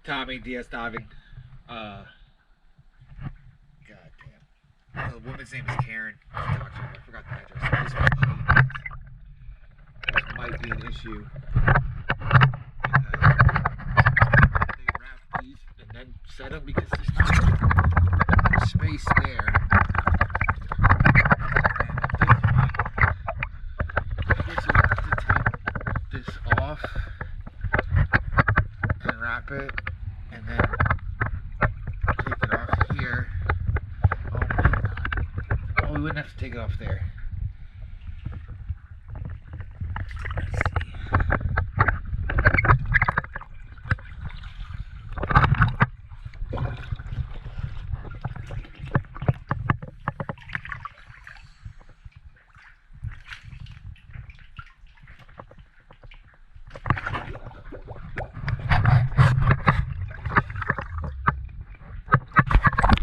Tommy, DS Diving. God damn. The woman's name is Karen. I forgot the address. This might be an issue. They wrap these and then set them because there's not space there. It and then take it off here. Oh my god. Oh, we wouldn't have to take it off there.